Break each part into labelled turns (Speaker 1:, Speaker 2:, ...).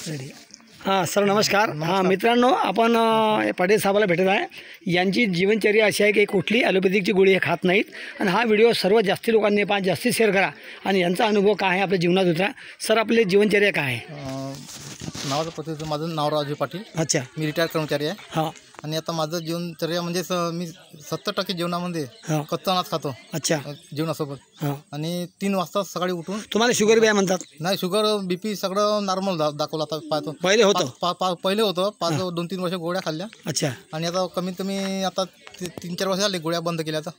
Speaker 1: Ready. हां sir नमस्कार. हां मित्रांनो, आपण पाटील साहेबाला भेटत आहे. यांची जीवनचर्या अशी आहे की कुठली ॲलोपॅथिकची गोळी हे खात नाहीत आणि हा व्हिडिओ सर्वात जास्त लोकांनी पहा, जास्तीत शेअर करा आणि यांचा अनुभव काय आहे आपल्या जीवनात उतरा. सर आपले जीवनचर्या काय आहे?
Speaker 2: नावाचं पद्धतीचं माझं नाव राजू पाटील.
Speaker 1: अच्छा.
Speaker 2: मी रिटायर कर्मचारी आहे.
Speaker 1: हां.
Speaker 2: आणि आता माझं जीवनचर्या म्हणजे मी 70% जेवणामध्ये कच्चा अनाज खातो.
Speaker 1: अच्छा.
Speaker 2: जेवणासोबत.
Speaker 1: हां.
Speaker 2: आणि 3 वाजता सकाळी उठून.
Speaker 1: तुम्हाला शुगर बी आहे म्हणतात?
Speaker 2: नाही, शुगर BP सगळं नॉर्मल दाखवलं आता पाहतो.
Speaker 1: पहिले होतं?
Speaker 2: पहिले होतं 2-3 वर्ष गोळ्या खाल्ल्या.
Speaker 1: अच्छा.
Speaker 2: आणि आता कमीत कमी आता 3-4 वर्ष झाले गोळ्या बंद केल्या. आता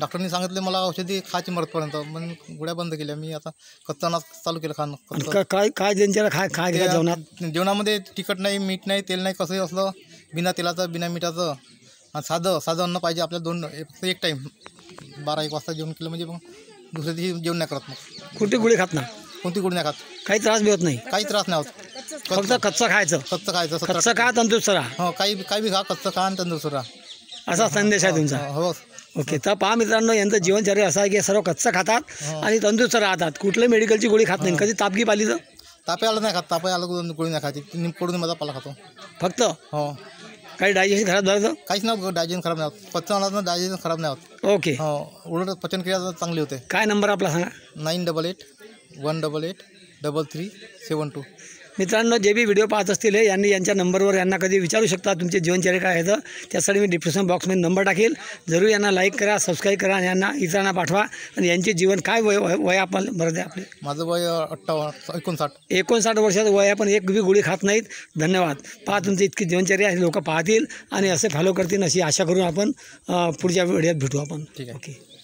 Speaker 2: डॉक्टरनी सांगितले मला औषधी खायची मरतपर्यंत, मग गोळ्या बंद केल्या. मी आता कच्चा अनाज चालू केलं खाणं.
Speaker 1: काय काय दिनचर्या काय घ्या जेवणात?
Speaker 2: जेवणामध्ये तिखट नाही, मीठ नाही, तेल नाही, कसंही असलं बिना तेलाचं बिना मिठाचं आणि साधं अन्न पाहिजे आपल्याला. एक टाईम 12-1 वाजता जेवण केलं म्हणजे मग दुसऱ्या दिवशी जेवण नाही करत. मग
Speaker 1: कुठली गोळी खात ना?
Speaker 2: कोणती गोळी नाही खात.
Speaker 1: काही त्रास बी होत नाही?
Speaker 2: काही त्रास नाही होत.
Speaker 1: फक्त कच्चं खायचं?
Speaker 2: कच्चं खायचं.
Speaker 1: कच्चं खा तंदुरुस्त राहा.
Speaker 2: हो, काही बी खा, कच्चं खा आणि तंदुरुस्त राहा,
Speaker 1: असा संदेश आहे तुमचा?
Speaker 2: हो.
Speaker 1: ओके. तर पहा मित्रांनो, यांचं जीवनचर्या असं आहे की सर्व कच्चं खातात आणि तंदुरुस्त राहतात. कुठलं मेडिकलची गोळी खात नाही. कधी तापगी पाली तर?
Speaker 2: तापे आलं नाही खात. तापे आलं गोळी नाही खायची. पडून माझा पाला खातो
Speaker 1: फक्त.
Speaker 2: हो.
Speaker 1: काही डायजेशन खराब झालं तर?
Speaker 2: काहीच नाही, डायजेशन खराब नाही होत. कच्चा अनाज डायजेशन खराब नाही होत.
Speaker 1: ओके.
Speaker 2: हो, उलट पचनक्रिया चांगली होते.
Speaker 1: काय नंबर आपला सांगा?
Speaker 2: 9881883372.
Speaker 1: मित्रांनो, जे बी व्हिडिओ पाहत असतील यांनी यांच्या नंबरवर यांना कधी विचारू शकता तुमचे जीवनचर्या काय आहे तर. त्यासाठी मी डिस्क्रिप्शन बॉक्समध्ये नंबर टाकेल. जरूर यांना लाईक करा, सबस्क्राईब करा आणि यांना इतरांना पाठवा. आणि यांचे जीवन काय वय आपण बरं द्या आपले?
Speaker 2: माझं वय
Speaker 1: 59 वर्षाचं वय आहे, पण एक बी गोळी खात नाहीत. धन्यवाद. पहा तुमची इतकी जीवनचर्या लोक पाहतील आणि असे फॉलो करतील अशी आशा करून आपण पुढच्या व्हिडिओत भेटू आपण.
Speaker 2: ठीक आहे.
Speaker 1: ओके.